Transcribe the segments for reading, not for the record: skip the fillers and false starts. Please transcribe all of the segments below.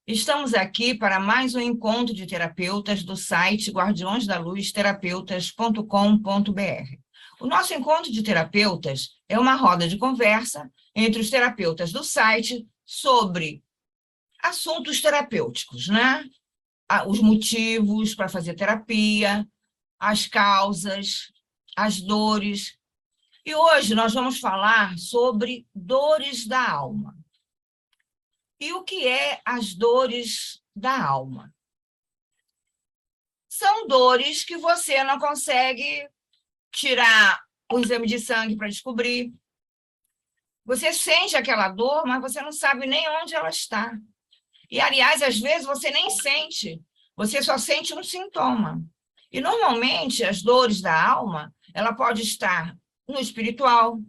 Estamos aqui para mais um encontro de terapeutas do site Guardiões da Luz terapeutas.com.br. O nosso encontro de terapeutas é uma roda de conversa entre os terapeutas do site sobre assuntos terapêuticos, né? Os motivos para fazer terapia, as causas, as dores. E hoje nós vamos falar sobre dores da alma. E o que é as dores da alma? São dores que você não consegue tirar o exame de sangue para descobrir. Você sente aquela dor, mas você não sabe nem onde ela está. E, aliás, às vezes você nem sente, você só sente um sintoma. E, normalmente, as dores da alma, ela pode estar no espiritual,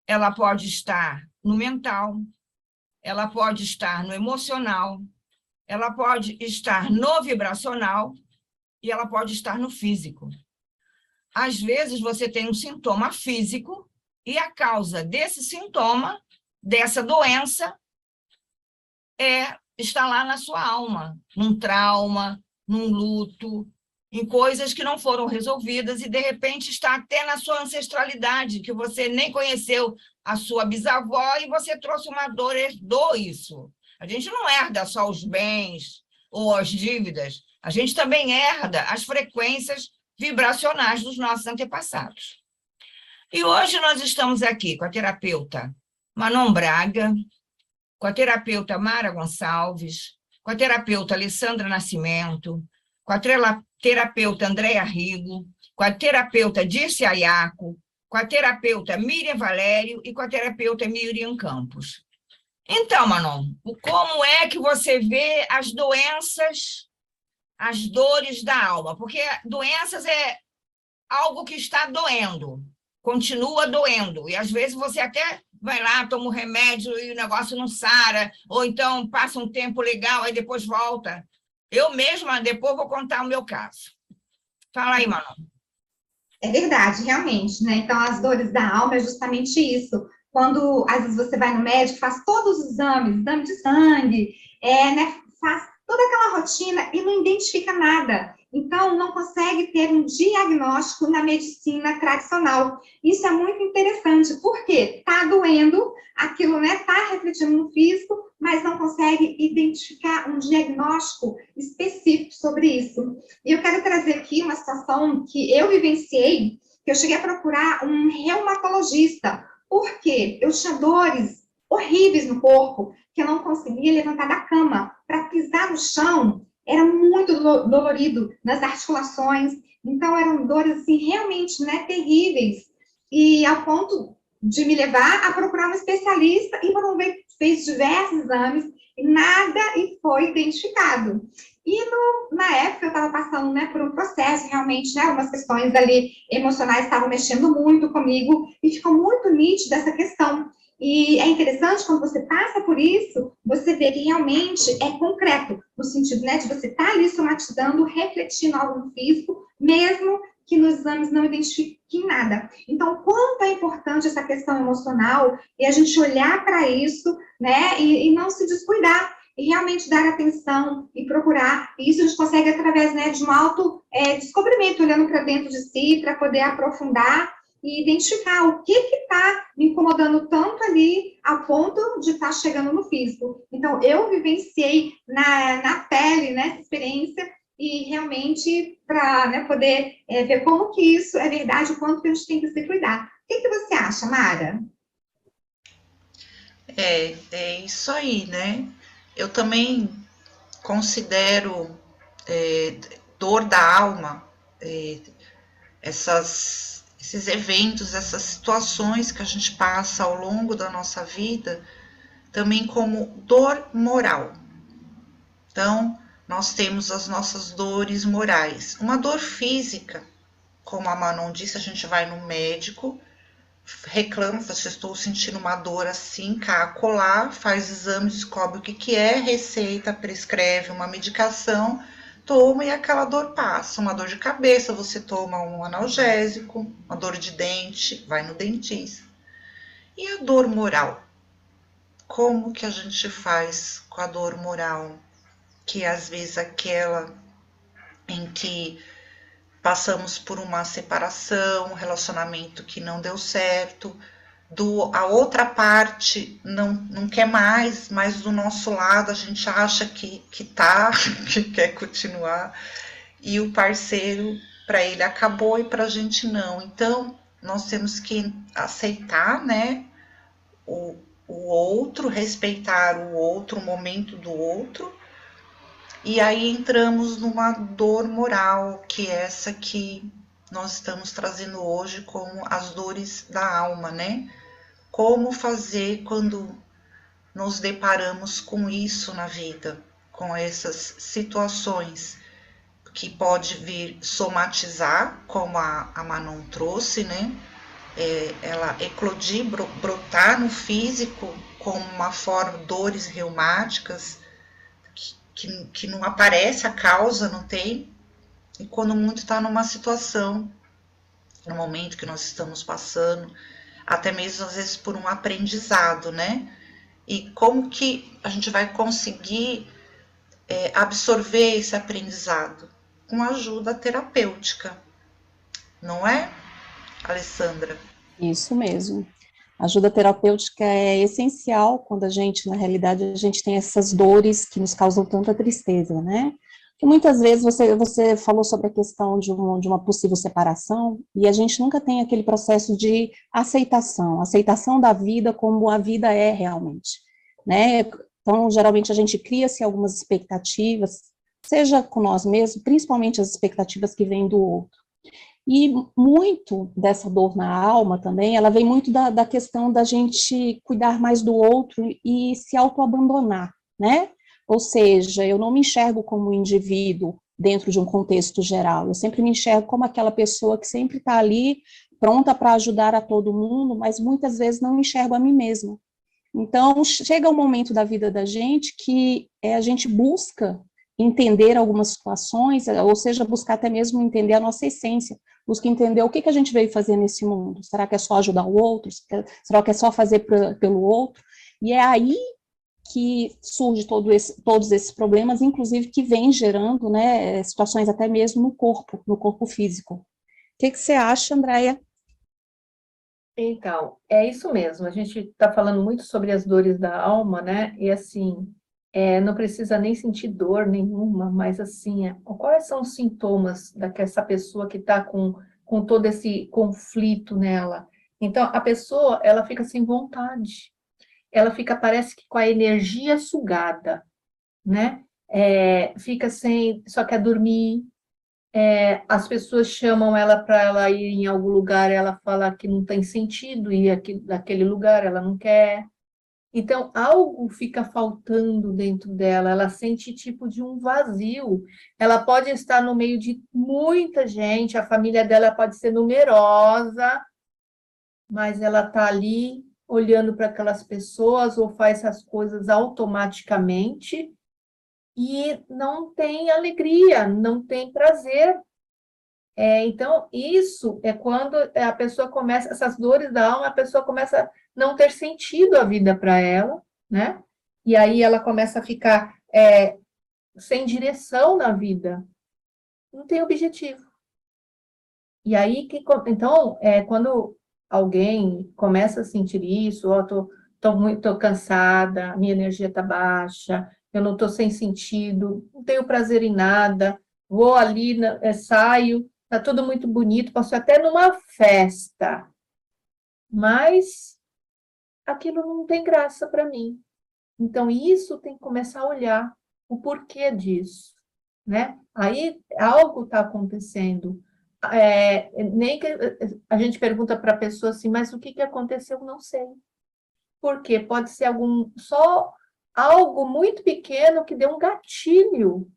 ela pode estar no mental, ela pode estar no emocional, ela pode estar no vibracional e ela pode estar no físico. Às vezes você tem um sintoma físico e a causa desse sintoma, dessa doença, está lá na sua alma, num trauma, num luto, em coisas que não foram resolvidas e, de repente, está até na sua ancestralidade, que você nem conheceu a sua bisavó e você trouxe uma dor, herdou isso. A gente não herda só os bens ou as dívidas, a gente também herda as frequências vibracionais dos nossos antepassados. E hoje nós estamos aqui com a terapeuta Manon Braga, com a terapeuta Mara Gonçalves, com a terapeuta Alessandra Nascimento, com a terapeuta Andréa Rigo, com a terapeuta Dirce Ayaco, com a terapeuta Miriam Valério e com a terapeuta Miriam Campos. Então, Manon, como é que você vê as doenças, as dores da alma? Porque doenças é algo que está doendo, continua doendo, e às vezes você até vai lá, toma um remédio e o negócio não sara, ou então passa um tempo legal, aí depois volta. Eu mesma, depois vou contar o meu caso. Fala aí, Manon. É verdade, realmente, né? Então, as dores da alma é justamente isso. Quando, às vezes, você vai no médico, faz todos os exames, exame de sangue, né? Faz toda aquela rotina e não identifica nada. Então, não consegue ter um diagnóstico na medicina tradicional. Isso é muito interessante, porque está doendo, aquilo, né? Está refletindo no físico, mas não consegue identificar um diagnóstico específico sobre isso. E eu quero trazer aqui uma situação que eu vivenciei, que eu cheguei a procurar um reumatologista, porque eu tinha dores horríveis no corpo, que eu não conseguia levantar da cama. Para pisar no chão, era muito dolorido nas articulações. Então, eram dores, assim, realmente, né, terríveis. E ao ponto de me levar a procurar um especialista, e quando fez diversos exames, e nada foi identificado. E na época eu estava passando, né, por um processo, realmente, né, algumas questões ali emocionais estavam mexendo muito comigo e ficou muito nítida essa questão. E é interessante quando você passa por isso, você vê que realmente é concreto, no sentido, né, de você estar ali somatizando, refletindo algo no físico, mesmo que nos exames não identifiquem nada. Então, quanto é importante essa questão emocional e a gente olhar para isso, né, e não se descuidar e realmente dar atenção e procurar. E isso a gente consegue através, né, de um descobrimento, olhando para dentro de si, para poder aprofundar e identificar o que está me incomodando tanto ali, a ponto de estar chegando no físico. Então, eu vivenciei na pele, nessa experiência, e realmente para, né, poder ver como que isso é verdade, o quanto que a gente tem que se cuidar. O que você acha, Mara? É isso aí, né? Eu também considero é, dor da alma, é, esses eventos, essas situações que a gente passa ao longo da nossa vida, também como dor moral. Então, nós temos as nossas dores morais. Uma dor física, como a Manon disse, a gente vai no médico, reclama, se estou sentindo uma dor assim, cá, acolá, faz exame, descobre o que é, receita, prescreve uma medicação, toma e aquela dor passa. Uma dor de cabeça, você toma um analgésico, uma dor de dente, vai no dentista. E a dor moral? Como que a gente faz com a dor moral, que é às vezes aquela em que passamos por uma separação, um relacionamento que não deu certo, a outra parte não quer mais, mas do nosso lado a gente acha que tá, que quer continuar, e o parceiro, para ele acabou e para a gente não. Então, nós temos que aceitar, né, o outro, respeitar o outro, o momento do outro, e aí entramos numa dor moral, que é essa que nós estamos trazendo hoje como as dores da alma, né? Como fazer quando nos deparamos com isso na vida, com essas situações que pode vir somatizar, como a Manon trouxe, né? Ela eclodir, brotar no físico como uma forma, dores reumáticas, que não aparece a causa, não tem, e quando muito está numa situação, no momento que nós estamos passando, até mesmo às vezes por um aprendizado, né? E como que a gente vai conseguir absorver esse aprendizado? Com ajuda terapêutica, não é, Alessandra? Isso mesmo. A ajuda terapêutica é essencial quando a gente, na realidade, a gente tem essas dores que nos causam tanta tristeza, né? Que muitas vezes você falou sobre a questão de uma possível separação, e a gente nunca tem aquele processo de aceitação da vida como a vida é realmente, né? Então, geralmente, a gente cria-se algumas expectativas, seja com nós mesmos, principalmente as expectativas que vêm do outro. E muito dessa dor na alma também, ela vem muito da questão da gente cuidar mais do outro e se autoabandonar, né? Ou seja, eu não me enxergo como um indivíduo dentro de um contexto geral, eu sempre me enxergo como aquela pessoa que sempre está ali, pronta para ajudar a todo mundo, mas muitas vezes não enxergo a mim mesma. Então, chega um momento da vida da gente que a gente busca entender algumas situações, ou seja, buscar até mesmo entender a nossa essência, busca entender o que a gente veio fazer nesse mundo. Será que é só ajudar o outro? Será que é só fazer pelo outro? E é aí que surge todos esses problemas, inclusive que vem gerando, né, situações até mesmo no corpo físico. O que você acha, Andréia? Então, é isso mesmo. A gente está falando muito sobre as dores da alma, né? E assim, não precisa nem sentir dor nenhuma, mas assim, quais são os sintomas dessa pessoa que está com todo esse conflito nela? Então, a pessoa, ela fica sem vontade, ela fica, parece que com a energia sugada, né? Fica sem, só quer dormir. As pessoas chamam ela para ela ir em algum lugar, ela fala que não tem sentido ir naquele lugar, ela não quer. Então, algo fica faltando dentro dela, ela sente tipo de um vazio. Ela pode estar no meio de muita gente, a família dela pode ser numerosa, mas ela está ali olhando para aquelas pessoas ou faz as coisas automaticamente e não tem alegria, não tem prazer. Então, isso é quando a pessoa começa, essas dores da alma, a pessoa começa a não ter sentido a vida para ela, né? E aí ela começa a ficar sem direção na vida, não tem objetivo. E aí, então, quando alguém começa a sentir isso, tô cansada, minha energia está baixa, eu não estou sem sentido, não tenho prazer em nada, vou ali, saio, está tudo muito bonito, posso ir até numa festa, mas aquilo não tem graça para mim. Então, isso tem que começar a olhar o porquê disso, né? Aí, algo está acontecendo. Nem que a gente pergunta para a pessoa assim, mas o que aconteceu? Não sei. Por quê? Pode ser só algo muito pequeno que deu um gatilho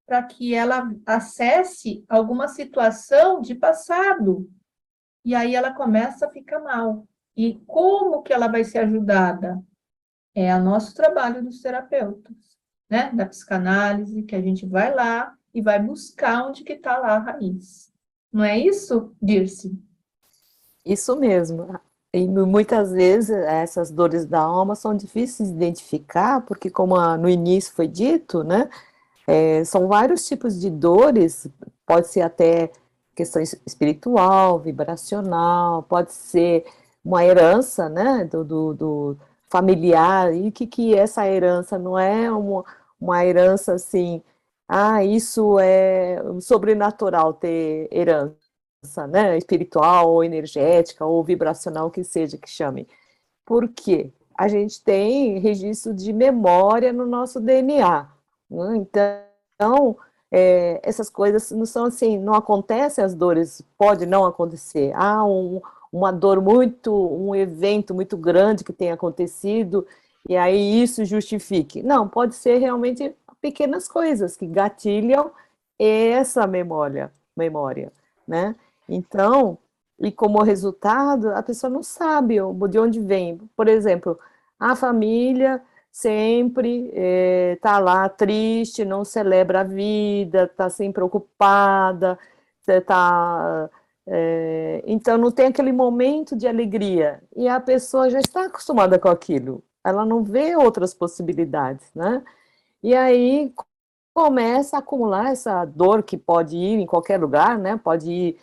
para que ela acesse alguma situação de passado. E aí ela começa a ficar mal. E como que ela vai ser ajudada? É o nosso trabalho dos terapeutas, né? Da psicanálise, que a gente vai lá e vai buscar onde que está lá a raiz. Não é isso, Dirce? Isso mesmo. E muitas vezes essas dores da alma são difíceis de identificar, porque como no início foi dito, né, são vários tipos de dores, pode ser até questão espiritual, vibracional, pode ser uma herança, né, do familiar, e que essa herança não é uma herança assim, isso é sobrenatural ter herança, né, espiritual, ou energética, ou vibracional, que seja que chame. Por quê? A gente tem registro de memória no nosso DNA, né? Então, essas coisas não são assim, não acontecem as dores, pode não acontecer. Uma dor um evento muito grande que tenha acontecido, e aí isso justifique. Não, pode ser realmente pequenas coisas que gatilham essa memória, né? Então, e como resultado, a pessoa não sabe de onde vem. Por exemplo, a família sempre está lá triste, não celebra a vida, está sempre ocupada, então não tem aquele momento de alegria. E a pessoa já está acostumada com aquilo, ela não vê outras possibilidades, né? E aí começa a acumular essa dor que pode ir em qualquer lugar, né? Pode ir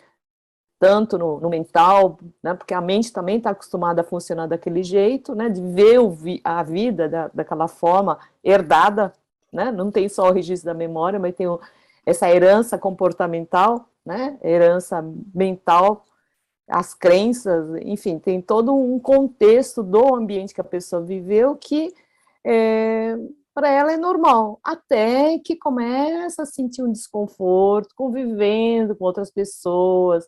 tanto no mental, né, porque a mente também está acostumada a funcionar daquele jeito, né, de ver a vida daquela forma herdada, né, não tem só o registro da memória, mas tem essa herança comportamental, né, herança mental, as crenças, enfim, tem todo um contexto do ambiente que a pessoa viveu que para ela é normal, até que começa a sentir um desconforto convivendo com outras pessoas,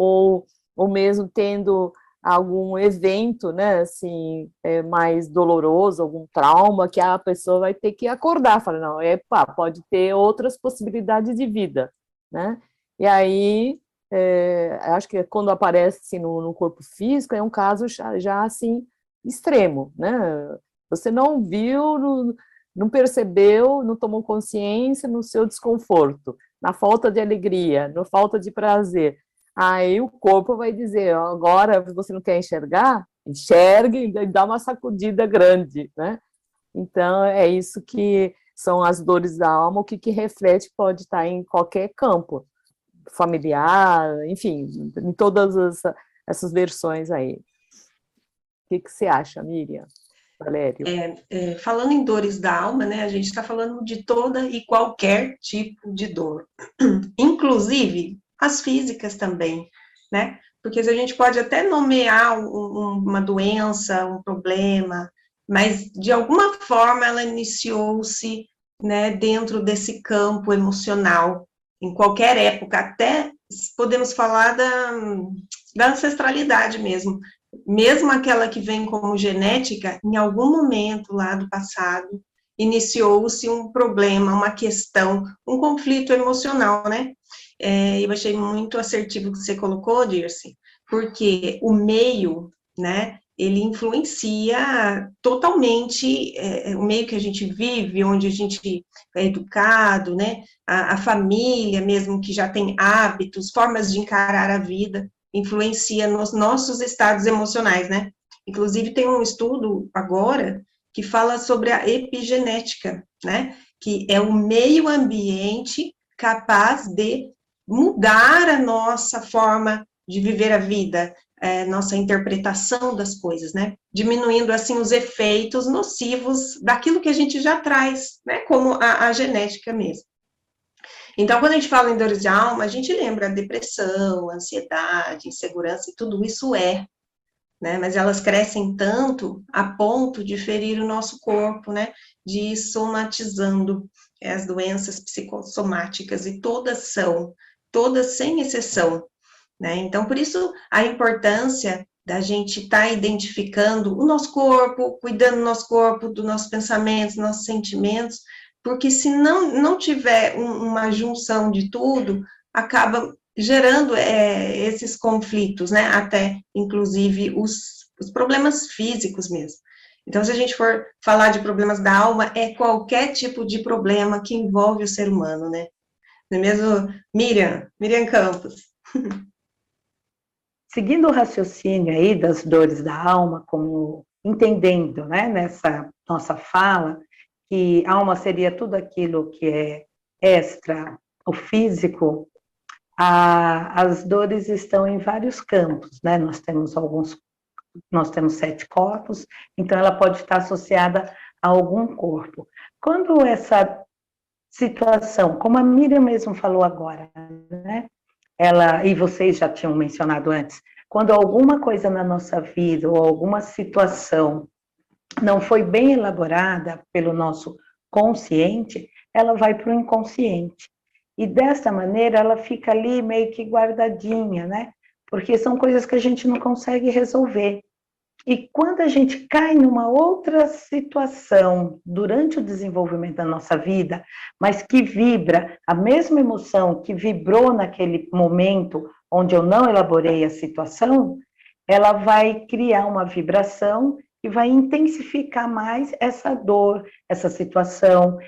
ou mesmo tendo algum evento, né, assim, mais doloroso, algum trauma, que a pessoa vai ter que acordar, falar, não, pode ter outras possibilidades de vida, né, e aí, acho que quando aparece assim, no corpo físico, é um caso já assim, extremo, né, você não viu, não percebeu, não tomou consciência no seu desconforto, na falta de alegria, na falta de prazer. Aí o corpo vai dizer, agora você não quer enxergar? Enxergue e dá uma sacudida grande, né? Então, é isso que são as dores da alma, o que reflete pode estar em qualquer campo, familiar, enfim, em todas essas versões aí. O que você acha, Miriam? Valério? Falando em dores da alma, né, a gente está falando de toda e qualquer tipo de dor, inclusive as físicas também, né, porque a gente pode até nomear uma doença, um problema, mas de alguma forma ela iniciou-se, né, dentro desse campo emocional, em qualquer época, até podemos falar da ancestralidade mesmo aquela que vem como genética, em algum momento lá do passado, iniciou-se um problema, uma questão, um conflito emocional, né? Eu achei muito assertivo o que você colocou, Dirce, porque o meio, né, ele influencia totalmente o meio que a gente vive, onde a gente é educado, né, a família mesmo, que já tem hábitos, formas de encarar a vida, influencia nos nossos estados emocionais, né? Inclusive, tem um estudo agora que fala sobre a epigenética, né? Que é o meio ambiente capaz de mudar a nossa forma de viver a vida, nossa interpretação das coisas, né? Diminuindo, assim, os efeitos nocivos daquilo que a gente já traz, né? Como a genética mesmo. Então, quando a gente fala em dores de alma, a gente lembra a depressão, a ansiedade, insegurança, e tudo isso né? Mas elas crescem tanto a ponto de ferir o nosso corpo, né? De ir somatizando as doenças psicossomáticas, e todas sem exceção, né? Então, por isso, a importância da gente estar identificando o nosso corpo, cuidando do nosso corpo, dos nossos pensamentos, dos nossos sentimentos, porque se não tiver uma junção de tudo, acaba gerando esses conflitos, né, até, inclusive, os problemas físicos mesmo. Então, se a gente for falar de problemas da alma, é qualquer tipo de problema que envolve o ser humano, né? Não é mesmo, Miriam Campos? seguindo o raciocínio aí das dores da alma, como entendendo, né, nessa nossa fala, que alma seria tudo aquilo que é extra, o físico, as dores estão em vários campos, né? Nós temos 7 corpos, então ela pode estar associada a algum corpo. Quando essa situação, como a Miriam mesmo falou agora, né? E vocês já tinham mencionado antes, quando alguma coisa na nossa vida ou alguma situação não foi bem elaborada pelo nosso consciente, ela vai para o inconsciente. E dessa maneira ela fica ali meio que guardadinha, né? Porque são coisas que a gente não consegue resolver. E quando a gente cai numa outra situação durante o desenvolvimento da nossa vida, mas que vibra a mesma emoção que vibrou naquele momento onde eu não elaborei a situação, ela vai criar uma vibração e vai intensificar mais essa dor, essa situação,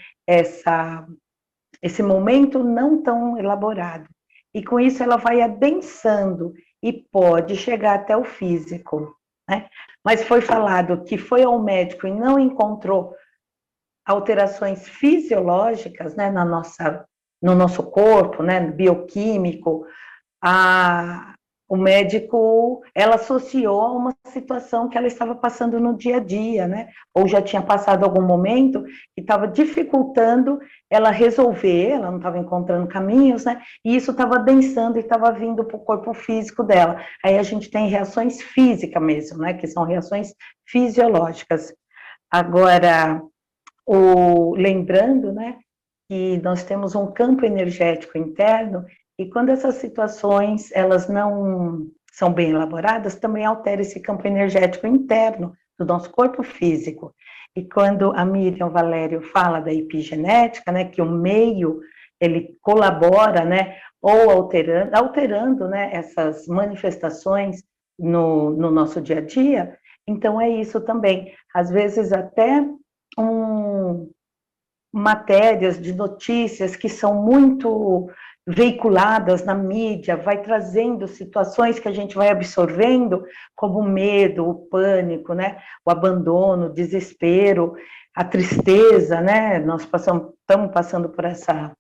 esse momento não tão elaborado. E com isso ela vai adensando e pode chegar até o físico, né? Mas foi falado que foi ao médico e não encontrou alterações fisiológicas, né, no nosso corpo, né, bioquímico, o médico, ela associou a uma situação que ela estava passando no dia a dia, né, ou já tinha passado algum momento que estava dificultando ela resolver, ela não estava encontrando caminhos, né, e isso estava adensando e estava vindo para o corpo físico dela. Aí a gente tem reações físicas mesmo, né, que são reações fisiológicas. Agora, lembrando, né, que nós temos um campo energético interno e quando essas situações elas não são bem elaboradas, também altera esse campo energético interno do nosso corpo físico. E quando a Miriam Valério fala da epigenética, né, que o meio ele colabora, né, ou alterando, né, essas manifestações no nosso dia a dia, então é isso também. Às vezes até matérias de notícias que são muito veiculadas na mídia, vai trazendo situações que a gente vai absorvendo, como o medo, o pânico, né? O abandono, o desespero, a tristeza, né? Nós estamos passando por essa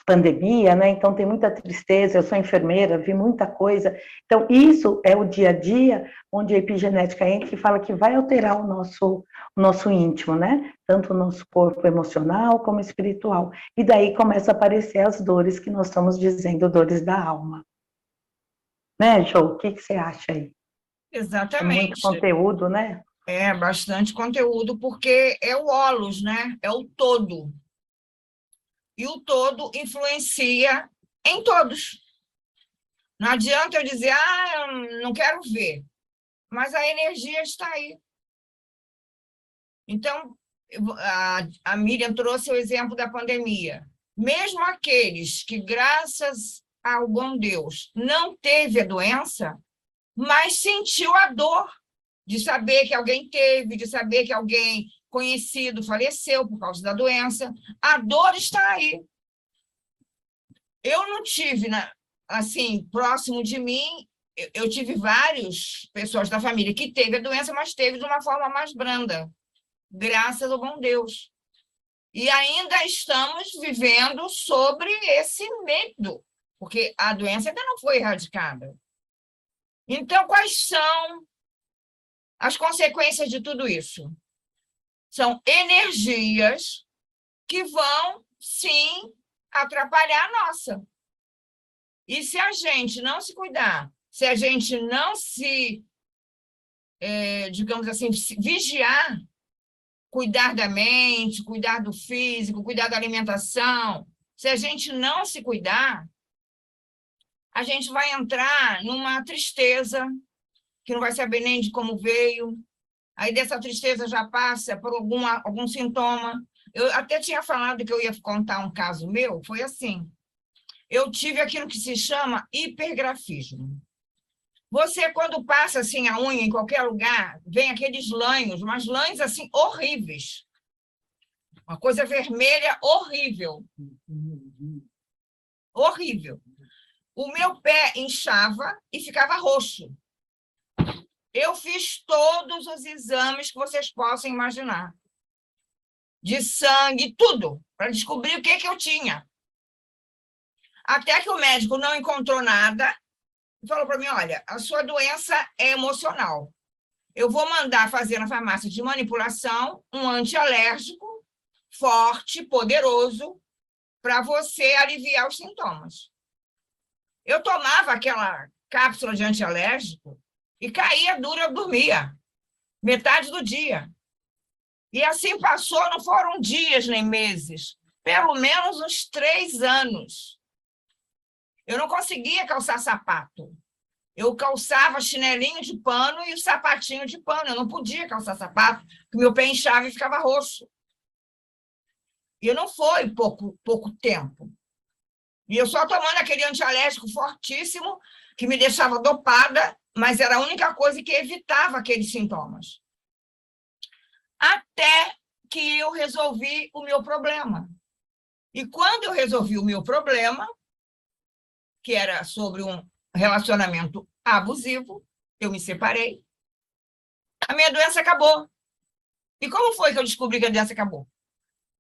pandemia, né? Então tem muita tristeza, eu sou enfermeira, vi muita coisa. Então isso é o dia a dia onde a epigenética entra e fala que vai alterar o nosso íntimo, né? Tanto o nosso corpo emocional como espiritual. E daí começa a aparecer as dores que nós estamos dizendo, dores da alma. Né, Jo? O que você acha aí? Exatamente. É muito conteúdo, né? É, bastante conteúdo, porque é o holos, né? É o todo. E o todo influencia em todos. Não adianta eu dizer, eu não quero ver, mas a energia está aí. Então, a Miriam trouxe o exemplo da pandemia. Mesmo aqueles que, graças ao bom Deus, não teve a doença, mas sentiu a dor de saber que alguém teve, de saber que alguém conhecido faleceu por causa da doença, a dor está aí. Eu não tive, assim, próximo de mim, eu tive várias pessoas da família que teve a doença, mas teve de uma forma mais branda, graças ao bom Deus. E ainda estamos vivendo sobre esse medo, porque a doença ainda não foi erradicada. Então, quais são as consequências de tudo isso? São energias que vão, sim, atrapalhar a nossa. E se a gente não se cuidar, se a gente não se, digamos assim, vigiar, cuidar da mente, cuidar do físico, cuidar da alimentação, se a gente não se cuidar, a gente vai entrar numa tristeza, que não vai saber nem de como veio, aí dessa tristeza já passa por algum sintoma. Eu até tinha falado que eu ia contar um caso meu, foi assim. Eu tive aquilo que se chama hipergrafismo. Você, quando passa assim a unha em qualquer lugar, vem aqueles lanhos, umas lãs assim horríveis. Uma coisa vermelha horrível. Horrível. o meu pé inchava e ficava roxo. Eu fiz todos os exames que vocês possam imaginar. De sangue, tudo, para descobrir o que eu tinha. Até que o médico não encontrou nada e falou para mim, olha, a sua doença é emocional. Eu vou mandar fazer na farmácia de manipulação um antialérgico forte, poderoso, para você aliviar os sintomas. Eu tomava aquela cápsula de antialérgico e caía dura, eu dormia, metade do dia. E assim passou, não foram dias nem meses, pelo menos uns 3 anos. Eu não conseguia calçar sapato. Eu calçava chinelinho de pano e o sapatinho de pano. Eu não podia calçar sapato, porque meu pé inchava e ficava roxo. E não foi pouco tempo. E eu só tomando aquele antialérgico fortíssimo, que me deixava dopada, mas era a única coisa que evitava aqueles sintomas. Até que eu resolvi o meu problema. E quando eu resolvi o meu problema, que era sobre um relacionamento abusivo, eu me separei, a minha doença acabou. E como foi que eu descobri que a doença acabou?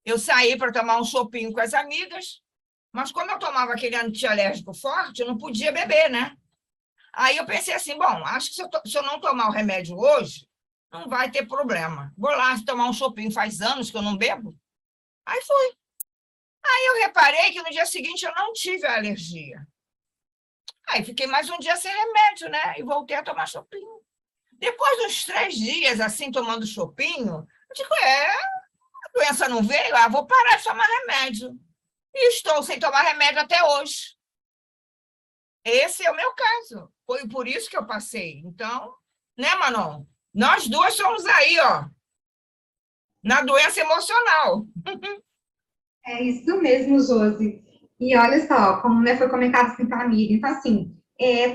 Eu saí para tomar um chopinho com as amigas, mas quando eu tomava aquele antialérgico forte, eu não podia beber, né? Aí eu pensei assim, bom, acho que se eu não tomar o remédio hoje, não vai ter problema. Vou lá tomar um chopinho, faz anos que eu não bebo. Aí fui. Aí eu reparei que no dia seguinte eu não tive a alergia. Aí fiquei mais um dia sem remédio, né? E voltei a tomar chopinho. Depois dos 3 dias, assim, tomando chopinho, eu digo, a doença não veio? Vou parar de tomar remédio. E estou sem tomar remédio até hoje. Esse é o meu caso. Foi por isso que eu passei. Então, né, Manon? Nós duas somos aí, ó, na doença emocional. É isso mesmo, Josi. E olha só, como né, foi comentado assim pela Miriam, então assim,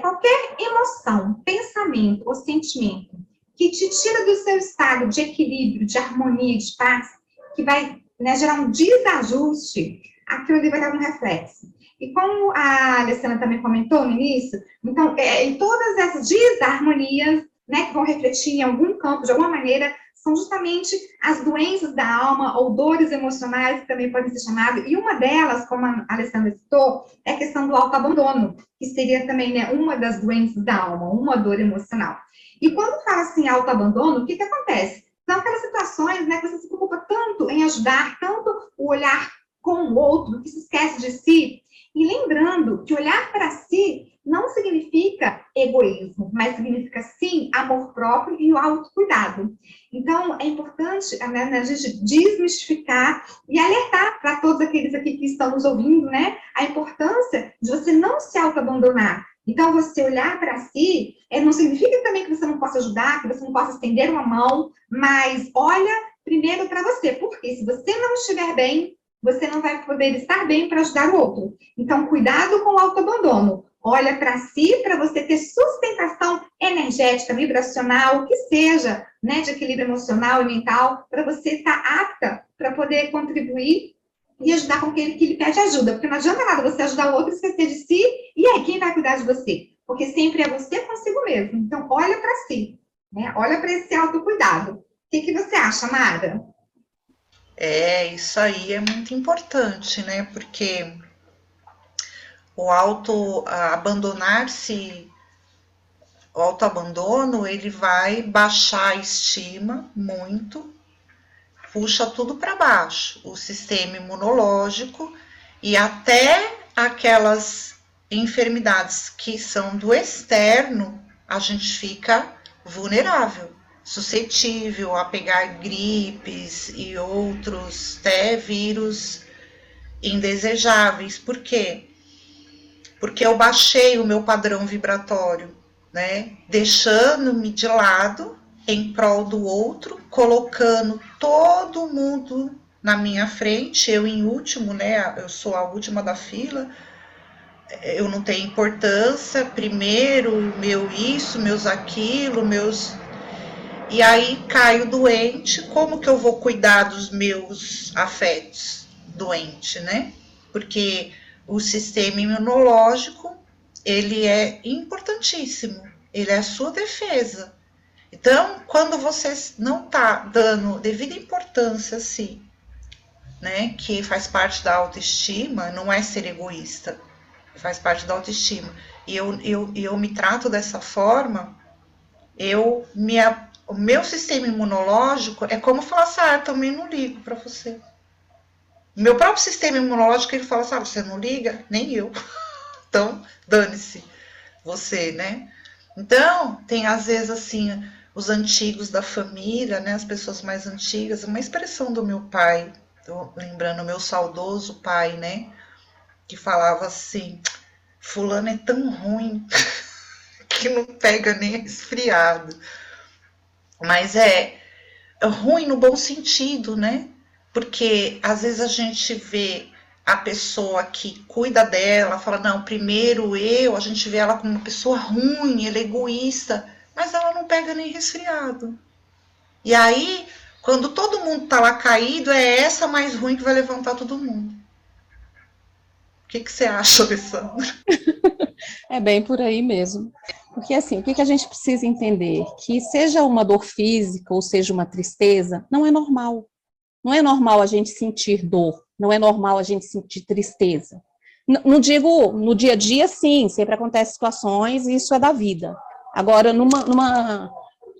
qualquer emoção, pensamento ou sentimento que te tira do seu estado de equilíbrio, de harmonia, de paz, que vai né, gerar um desajuste, aquilo ali vai dar um reflexo. E como a Alessandra também comentou no início, então, em todas essas desarmonias, né, que vão refletir em algum campo, de alguma maneira, são justamente as doenças da alma ou dores emocionais, que também podem ser chamadas, e uma delas, como a Alessandra citou, é a questão do autoabandono, que seria também né, uma das doenças da alma, uma dor emocional. E quando fala assim autoabandono, o que acontece? São aquelas situações né, que você se preocupa tanto em ajudar, tanto o olhar com o outro, que se esquece de si, e lembrando que olhar para si não significa egoísmo, mas significa, sim, amor próprio e o autocuidado. Então, é importante né, a gente desmistificar e alertar para todos aqueles aqui que estão nos ouvindo, né, a importância de você não se autoabandonar. Então, você olhar para si não significa também que você não possa ajudar, que você não possa estender uma mão, mas olha primeiro para você, porque se você não estiver bem, você não vai poder estar bem para ajudar o outro. Então, cuidado com o autoabandono. Olha para si, para você ter sustentação energética, vibracional, o que seja, né, de equilíbrio emocional e mental, para você estar apta para poder contribuir e ajudar com aquele que lhe pede ajuda. Porque não adianta nada você ajudar o outro e esquecer de si, e aí quem vai cuidar de você? Porque sempre é você consigo mesmo. Então, olha para si, né? Olha para esse autocuidado. O que você acha, Mara? Isso aí é muito importante, né? Porque o autoabandono, ele vai baixar a estima muito, puxa tudo para baixo, o sistema imunológico e até aquelas enfermidades que são do externo, a gente fica vulnerável, suscetível a pegar gripes e outros até vírus indesejáveis. Por quê? Porque eu baixei o meu padrão vibratório, né? Deixando-me de lado em prol do outro, colocando todo mundo na minha frente, eu em último, né? Eu sou a última da fila, eu não tenho importância, primeiro, meu isso, meus aquilo, meus... E aí caio doente, como que eu vou cuidar dos meus afetos doente, né? Porque o sistema imunológico, ele é importantíssimo, ele é a sua defesa. Então, quando você não está dando devida importância a si, né, que faz parte da autoestima, não é ser egoísta, faz parte da autoestima, e eu me trato dessa forma, o meu sistema imunológico é como falar assim, eu também não ligo para você. Meu próprio sistema imunológico, ele fala assim, você não liga? Nem eu. Então, dane-se você, né? Então, tem às vezes assim, os antigos da família, né, as pessoas mais antigas, uma expressão do meu pai, tô lembrando o meu saudoso pai, né, que falava assim, fulano é tão ruim que não pega nem resfriado. Mas é ruim no bom sentido, né? Porque às vezes a gente vê a pessoa que cuida dela, fala, não, primeiro a gente vê ela como uma pessoa ruim, ela é egoísta, mas ela não pega nem resfriado. E aí, quando todo mundo tá lá caído, é essa mais ruim que vai levantar todo mundo. O que você acha, Alessandra? É bem por aí mesmo. Porque, assim, o que a gente precisa entender? Que seja uma dor física ou seja uma tristeza, não é normal. Não é normal a gente sentir dor, não é normal a gente sentir tristeza. Não digo no dia a dia, sim, sempre acontecem situações e isso é da vida. Agora,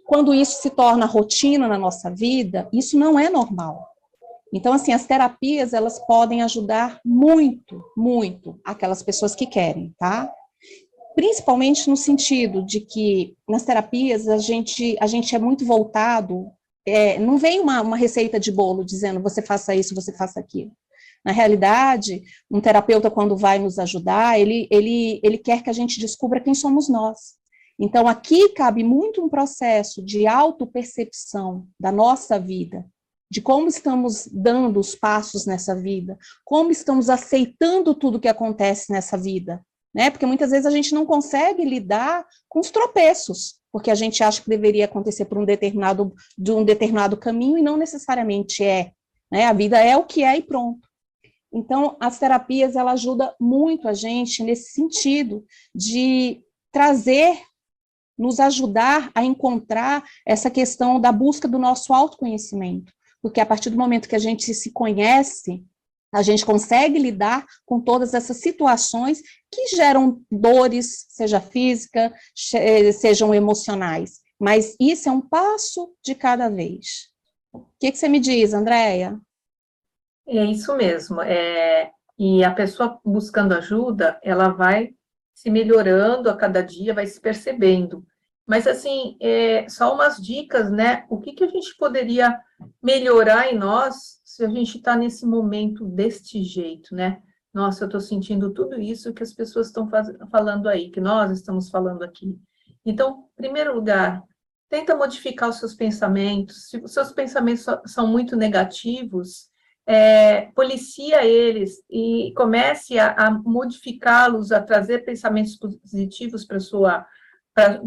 quando isso se torna rotina na nossa vida, isso não é normal. Então, assim, as terapias, elas podem ajudar muito, muito aquelas pessoas que querem, tá? Principalmente no sentido de que nas terapias a gente é muito voltado, não vem uma receita de bolo dizendo você faça isso, você faça aquilo. Na realidade, um terapeuta, quando vai nos ajudar, ele quer que a gente descubra quem somos nós. Então, aqui cabe muito um processo de autopercepção da nossa vida, de como estamos dando os passos nessa vida, como estamos aceitando tudo que acontece nessa vida, né? Porque muitas vezes a gente não consegue lidar com os tropeços, porque a gente acha que deveria acontecer por de um determinado caminho e não necessariamente é, né? A vida é o que é e pronto. Então, as terapias, ela ajuda muito a gente nesse sentido de nos ajudar a encontrar essa questão da busca do nosso autoconhecimento, porque a partir do momento que a gente se conhece, a gente consegue lidar com todas essas situações que geram dores, seja física, sejam emocionais. Mas isso é um passo de cada vez. O que você me diz, Andréia? É isso mesmo. E a pessoa buscando ajuda, ela vai se melhorando a cada dia, vai se percebendo. Mas, assim, só umas dicas, né? O que a gente poderia melhorar em nós se a gente está nesse momento deste jeito, né? Nossa, eu estou sentindo tudo isso que as pessoas estão falando aí, que nós estamos falando aqui. Então, em primeiro lugar, tenta modificar os seus pensamentos. Se os seus pensamentos são muito negativos, policia eles e comece a modificá-los, a trazer pensamentos positivos para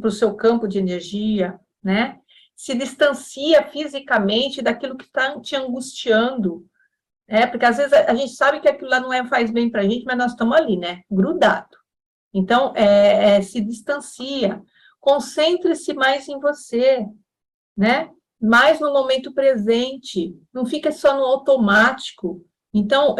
o seu campo de energia, né? Se distancia fisicamente daquilo que está te angustiando, porque às vezes a gente sabe que aquilo lá não faz bem para a gente, mas nós estamos ali, né? Grudado. Então, se distancia, concentre-se mais em você, né? Mais no momento presente, não fica só no automático. Então,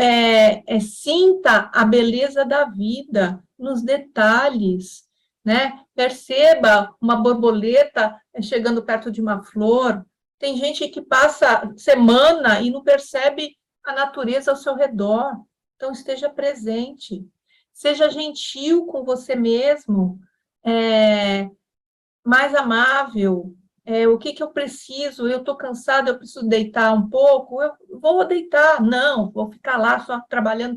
sinta a beleza da vida nos detalhes, né? Perceba uma borboleta chegando perto de uma flor. Tem gente que passa semana e não percebe a natureza ao seu redor. Então, esteja presente. Seja gentil com você mesmo, mais amável. O que eu preciso? Eu estou cansada, eu preciso deitar um pouco? Eu vou deitar. Não, vou ficar lá só trabalhando,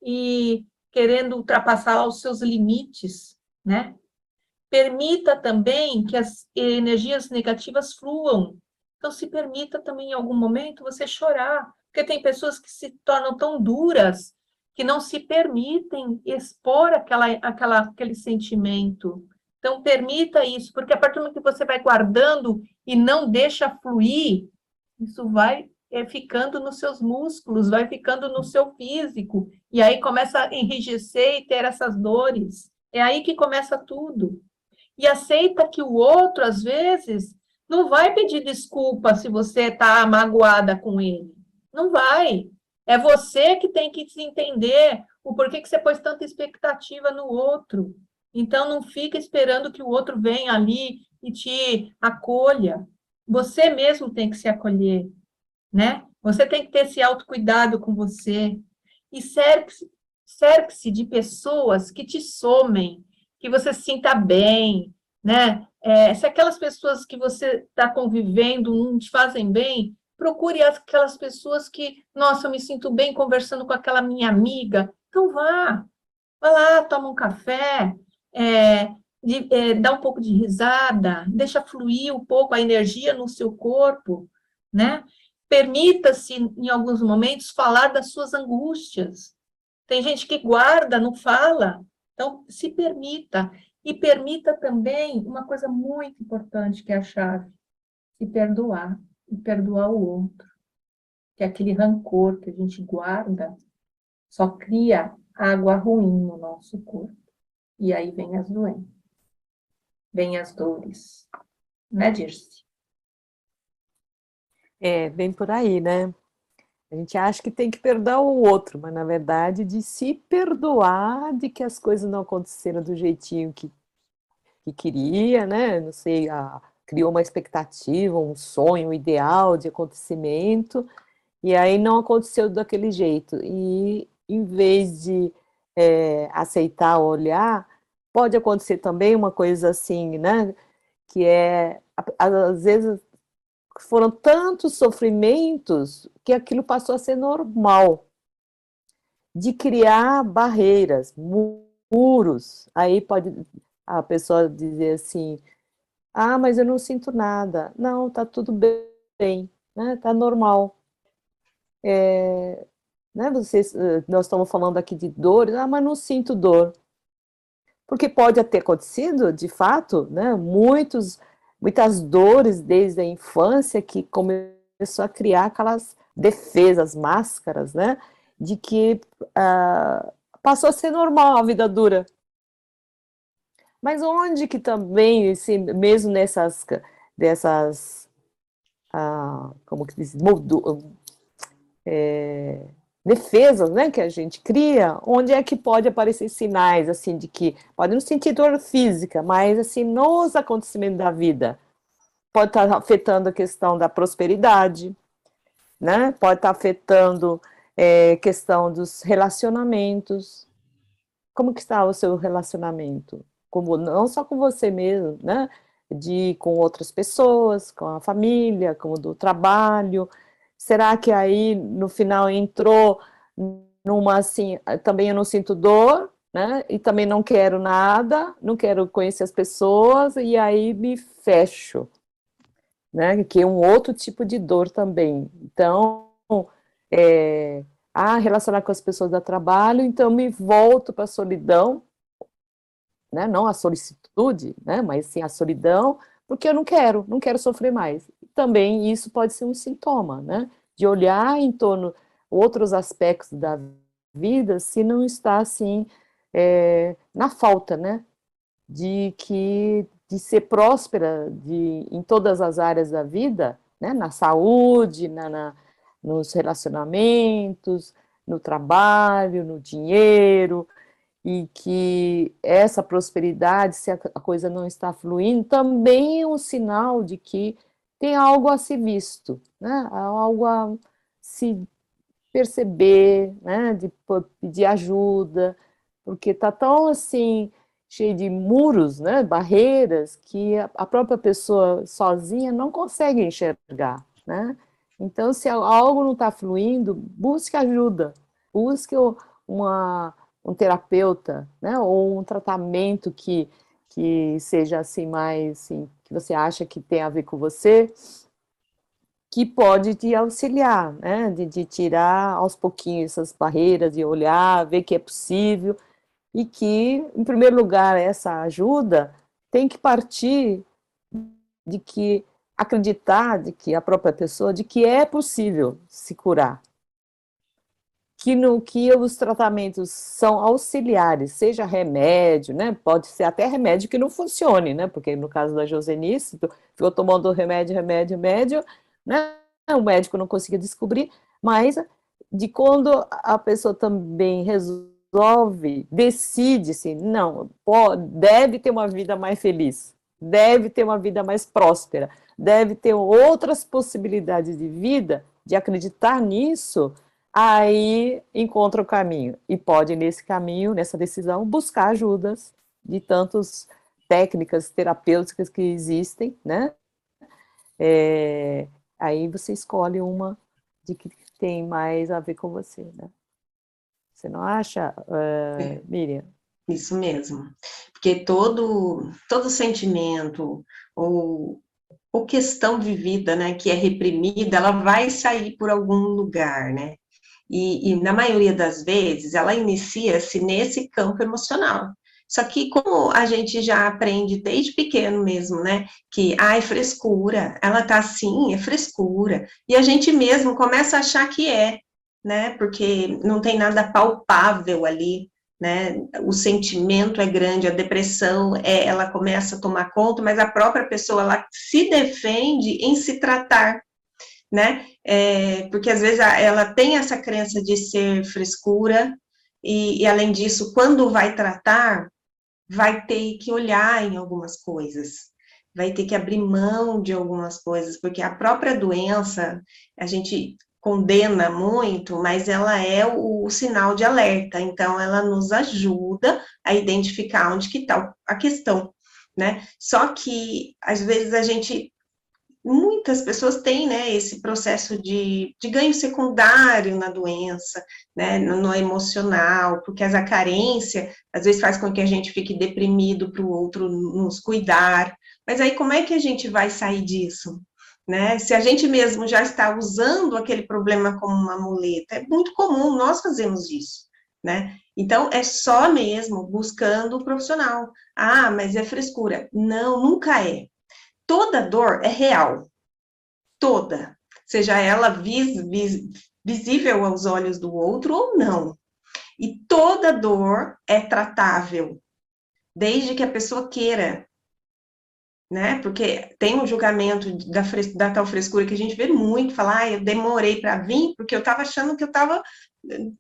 e querendo ultrapassar os seus limites, né? Permita também que as energias negativas fluam. Então, se permita também, em algum momento, você chorar. Porque tem pessoas que se tornam tão duras que não se permitem expor aquele sentimento. Então, permita isso, porque a partir do momento que você vai guardando e não deixa fluir, isso vai ficando nos seus músculos, vai ficando no seu físico, e aí começa a enrijecer e ter essas dores. É aí que começa tudo. E aceita que o outro, às vezes, não vai pedir desculpa se você está magoada com ele. Não vai. É você que tem que se entender o porquê que você pôs tanta expectativa no outro. Então, não fica esperando que o outro venha ali e te acolha. Você mesmo tem que se acolher, né? Você tem que ter esse autocuidado com você. E cerque-se de pessoas que te somem, que você se sinta bem, né? Se aquelas pessoas que você está convivendo não te fazem bem, procure aquelas pessoas que, nossa, eu me sinto bem conversando com aquela minha amiga. Então vá lá, toma um café, dá um pouco de risada, deixa fluir um pouco a energia no seu corpo, né? Permita-se, em alguns momentos, falar das suas angústias. Tem gente que guarda, não fala. Então, se permita. E permita também uma coisa muito importante, que é a chave: se perdoar. E perdoar o outro. Que é aquele rancor que a gente guarda só cria água ruim no nosso corpo. E aí vem as doenças, vem as dores. Né, Dirce? Bem por aí, né? A gente acha que tem que perdoar o outro, mas na verdade de se perdoar de que as coisas não aconteceram do jeitinho que queria, né? Não sei, criou uma expectativa, um sonho, um ideal de acontecimento, e aí não aconteceu daquele jeito. E em vez de aceitar, olhar, pode acontecer também uma coisa assim, né? Que às vezes, foram tantos sofrimentos que aquilo passou a ser normal, de criar barreiras, muros. Aí pode a pessoa dizer assim, mas eu não sinto nada. Não, tá tudo bem, né? Tá normal. Né? Nós estamos falando aqui de dores, mas não sinto dor. Porque pode ter acontecido, de fato, né? Muitas dores desde a infância que começou a criar aquelas defesas, máscaras, né? De que passou a ser normal a vida dura. Mas onde que também, mesmo dessas como que diz, defesas, né, que a gente cria, onde é que pode aparecer sinais, assim, de que, pode não sentir dor física, mas, assim, nos acontecimentos da vida, pode estar afetando a questão da prosperidade, né, pode estar afetando a questão dos relacionamentos. Como que está o seu relacionamento? Não só com você mesmo, né, com outras pessoas, com a família, com o do trabalho. Será que aí, no final, entrou numa, assim, também eu não sinto dor, né? E também não quero nada, não quero conhecer as pessoas, e aí me fecho, né? Que é um outro tipo de dor também. Então, relacionar com as pessoas do trabalho, então me volto para a solidão, né? Não a solicitude, né? Mas sim a solidão, porque eu não quero sofrer mais. Também isso pode ser um sintoma, né? De olhar em torno outros aspectos da vida, se não está assim na falta, né? De ser próspera em todas as áreas da vida, né? Na saúde, nos relacionamentos, no trabalho, no dinheiro, e que essa prosperidade, se a coisa não está fluindo, também é um sinal de que tem algo a ser visto, né? Algo a se perceber, né? De pedir ajuda, porque está tão assim, cheio de muros, né? Barreiras, que a própria pessoa sozinha não consegue enxergar, né? Então, se algo não está fluindo, busque ajuda, busque um terapeuta, né, ou um tratamento que seja assim mais, assim, que você acha que tem a ver com você, que pode te auxiliar, né, de tirar aos pouquinhos essas barreiras e olhar, ver que é possível, e que, em primeiro lugar, essa ajuda tem que partir de que acreditar de que a própria pessoa, de que é possível se curar, que os tratamentos são auxiliares, seja remédio, né? Pode ser até remédio que não funcione, né? Porque no caso da Josenice, ficou tomando remédio, né? O médico não conseguia descobrir, mas de quando a pessoa também resolve, decide-se, não, deve ter uma vida mais feliz, deve ter uma vida mais próspera, deve ter outras possibilidades de vida, de acreditar nisso, aí encontra o caminho. E pode, nesse caminho, nessa decisão, buscar ajudas de tantas técnicas terapêuticas que existem, né? Aí você escolhe uma de que tem mais a ver com você, né? Você não acha, Miriam? Isso mesmo. Porque todo sentimento ou questão vivida, né, que é reprimida, ela vai sair por algum lugar, né? E na maioria das vezes, ela inicia-se nesse campo emocional. Só que como a gente já aprende desde pequeno mesmo, né, que, é frescura, ela tá assim, é frescura, e a gente mesmo começa a achar que né, porque não tem nada palpável ali, né, o sentimento é grande, a depressão, ela começa a tomar conta, mas a própria pessoa, ela se defende em se tratar, né, porque às vezes ela tem essa crença de ser frescura, e além disso, quando vai tratar, vai ter que olhar em algumas coisas, vai ter que abrir mão de algumas coisas, porque a própria doença, a gente condena muito, mas ela é o sinal de alerta, então ela nos ajuda a identificar onde que está a questão, né? Só que, às vezes, muitas pessoas têm, né, esse processo de ganho secundário na doença, né, no emocional, porque a carência, às vezes, faz com que a gente fique deprimido para o outro nos cuidar, mas aí como é que a gente vai sair disso? Né? Se a gente mesmo já está usando aquele problema como uma muleta, é muito comum, nós fazemos isso, né? Então, é só mesmo buscando o profissional. Mas é frescura. Não, nunca é. Toda dor é real, toda, seja ela visível aos olhos do outro ou não. E toda dor é tratável, desde que a pessoa queira, né? Porque tem um julgamento da tal frescura que a gente vê muito, falar, eu demorei para vir porque eu estava achando que eu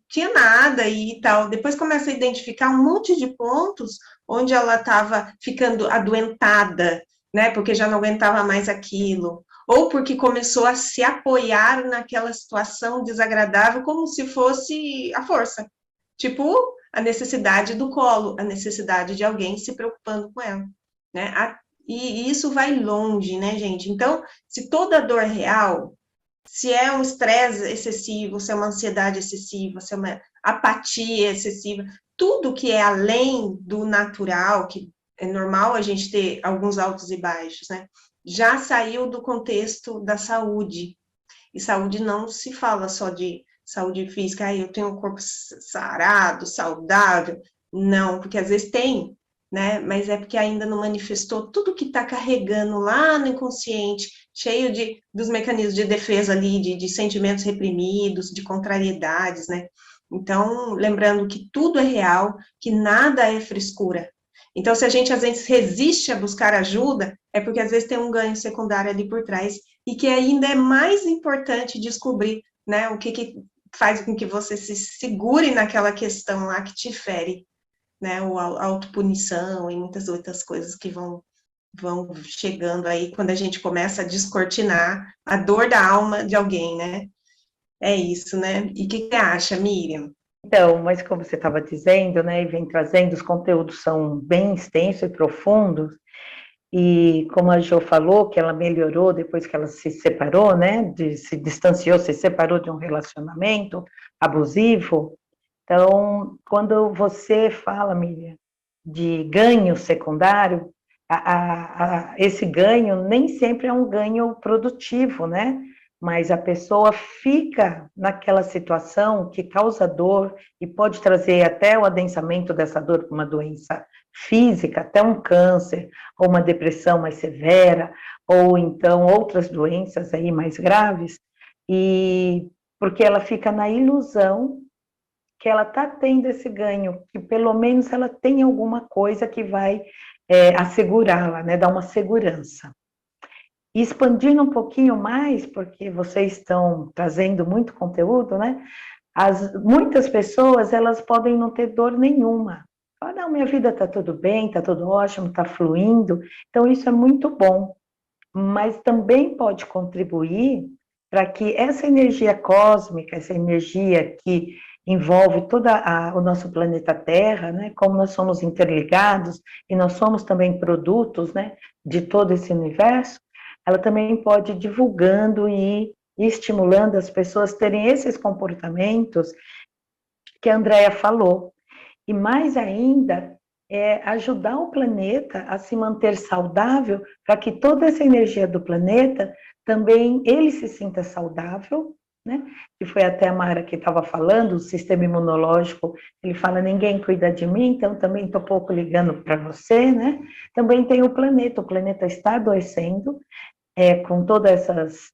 tinha nada e tal. Depois começa a identificar um monte de pontos onde ela estava ficando adoentada, né? Porque já não aguentava mais aquilo, ou porque começou a se apoiar naquela situação desagradável como se fosse a força. Tipo, a necessidade do colo, a necessidade de alguém se preocupando com ela, né? E isso vai longe, né, gente? Então, se toda dor é real, se é um estresse excessivo, se é uma ansiedade excessiva, se é uma apatia excessiva, tudo que é além do natural, que é normal a gente ter alguns altos e baixos, né? Já saiu do contexto da saúde. E saúde não se fala só de saúde física, eu tenho um corpo sarado, saudável. Não, porque às vezes tem, né? Mas é porque ainda não manifestou tudo que está carregando lá no inconsciente, cheio dos mecanismos de defesa ali, de sentimentos reprimidos, de contrariedades, né? Então, lembrando que tudo é real, que nada é frescura. Então, se a gente às vezes resiste a buscar ajuda, é porque às vezes tem um ganho secundário ali por trás, e que ainda é mais importante descobrir, né, o que faz com que você se segure naquela questão lá que te fere, né, ou a autopunição e muitas outras coisas que vão chegando aí quando a gente começa a descortinar a dor da alma de alguém, né? É isso, né? E o que você acha, Miriam? Então, mas como você estava dizendo, né, e vem trazendo, os conteúdos são bem extensos e profundos, e como a Jo falou, que ela melhorou depois que ela se separou, né, se distanciou, se separou de um relacionamento abusivo. Então, quando você fala, Miriam, de ganho secundário, esse ganho nem sempre é um ganho produtivo, né? mas a pessoa fica naquela situação que causa dor e pode trazer até o adensamento dessa dor para uma doença física, até um câncer, ou uma depressão mais severa, ou então outras doenças aí mais graves, e porque ela fica na ilusão que ela está tendo esse ganho, que pelo menos ela tem alguma coisa que vai assegurá-la, né, dar uma segurança. E expandindo um pouquinho mais, porque vocês estão trazendo muito conteúdo, né? Muitas pessoas, elas podem não ter dor nenhuma. Fala, não, minha vida está tudo bem, está tudo ótimo, está fluindo. Então, isso é muito bom. Mas também pode contribuir para que essa energia cósmica, essa energia que envolve todo o nosso planeta Terra, né? Como nós somos interligados e nós somos também produtos, né, de todo esse universo, ela também pode ir divulgando e estimulando as pessoas a terem esses comportamentos que a Andrea falou. E mais ainda, ajudar o planeta a se manter saudável, para que toda essa energia do planeta também ele se sinta saudável, né? Que foi até a Mara que estava falando, o sistema imunológico, ele fala, ninguém cuida de mim, então também estou pouco ligando para você, né? Também tem o planeta está adoecendo, com todas essas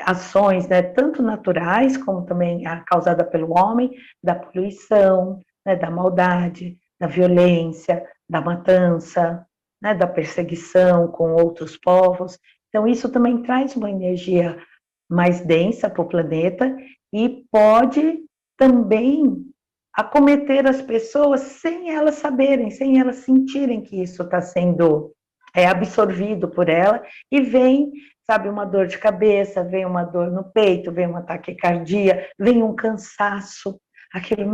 ações, né, tanto naturais, como também a causada pelo homem, da poluição, né, da maldade, da violência, da matança, né, da perseguição com outros povos. Então, isso também traz uma energia mais densa para o planeta e pode também acometer as pessoas sem elas saberem, sem elas sentirem que isso está sendo absorvido por ela, e vem, sabe, uma dor de cabeça, vem uma dor no peito, vem uma taquicardia, vem um cansaço,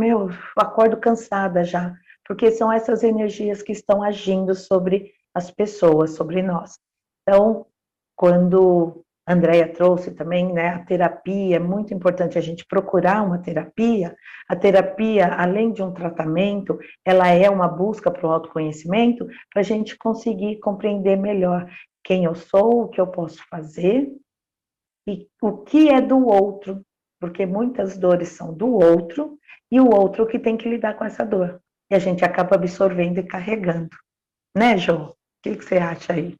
eu acordo cansada já, porque são essas energias que estão agindo sobre as pessoas, sobre nós. Então, quando a Andrea trouxe também, né, a terapia, é muito importante a gente procurar uma terapia. A terapia, além de um tratamento, ela é uma busca para o autoconhecimento, para a gente conseguir compreender melhor quem eu sou, o que eu posso fazer e o que é do outro, porque muitas dores são do outro e o outro que tem que lidar com essa dor. E a gente acaba absorvendo e carregando. Né, Jô? O que você acha aí?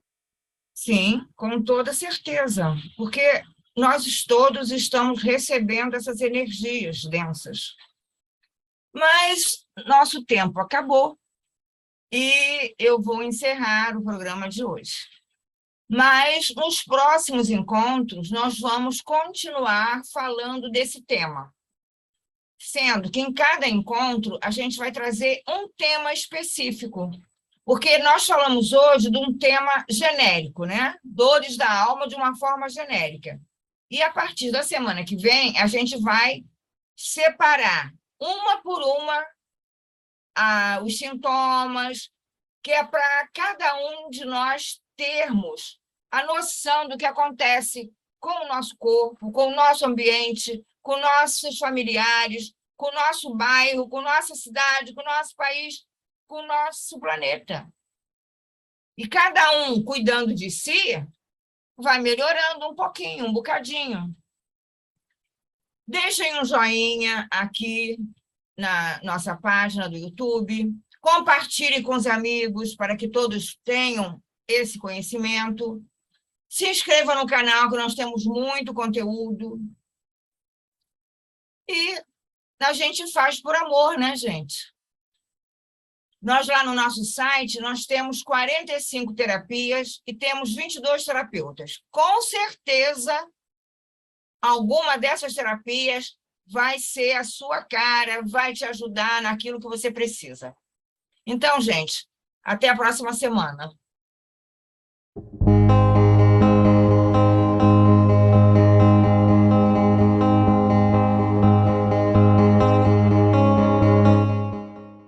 Sim, com toda certeza, porque nós todos estamos recebendo essas energias densas. Mas nosso tempo acabou e eu vou encerrar o programa de hoje. Mas nos próximos encontros nós vamos continuar falando desse tema, sendo que em cada encontro a gente vai trazer um tema específico. Porque nós falamos hoje de um tema genérico, né? Dores da alma de uma forma genérica. E a partir da semana que vem, a gente vai separar, uma por uma, os sintomas, que é para cada um de nós termos a noção do que acontece com o nosso corpo, com o nosso ambiente, com nossos familiares, com o nosso bairro, com nossa cidade, com o nosso país, com o nosso planeta. E cada um cuidando de si, vai melhorando um pouquinho, um bocadinho. Deixem um joinha aqui na nossa página do YouTube, compartilhe com os amigos para que todos tenham esse conhecimento. Se inscreva no canal, que nós temos muito conteúdo. E a gente faz por amor, né, gente? Nós, lá no nosso site, nós temos 45 terapias e temos 22 terapeutas. Com certeza, alguma dessas terapias vai ser a sua cara, vai te ajudar naquilo que você precisa. Então, gente, até a próxima semana.